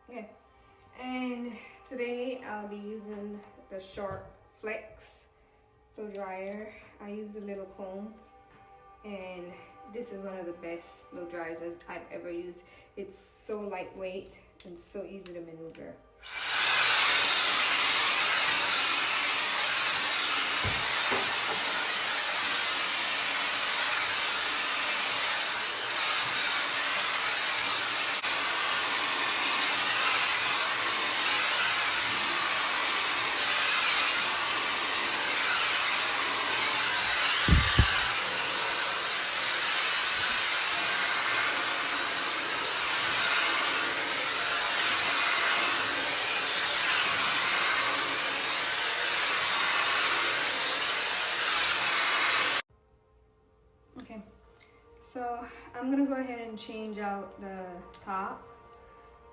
Okay, and today I'll be using the Sharkflex blow dryer. I use the little comb, and this is one of the best blow dryers I've ever used. It's so lightweight and so easy to maneuver. Okay, so I'm gonna go ahead and change out the top.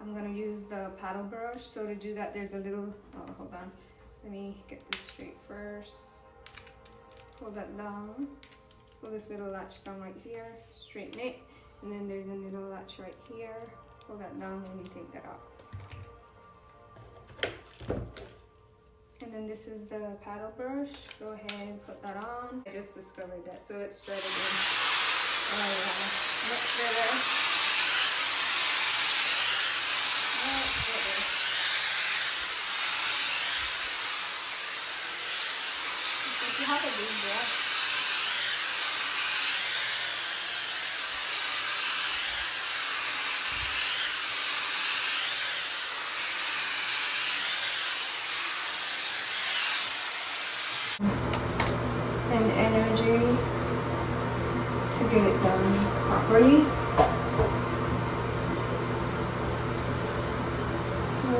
I'm gonna use the paddle brush. So to do that, there's a little, oh, hold on. Let me get this straight first. Pull that down. Pull this little latch down right here, straighten it. And then there's a little latch right here. Pull that down and you take that off. And then this is the paddle brush. Go ahead and put that on. I just discovered that, so let's try it again. Oh yeah, much better. Much better. If you have a big brush. And energy to get it done properly. So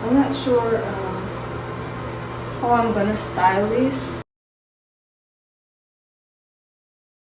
I'm not sure how I'm gonna style this.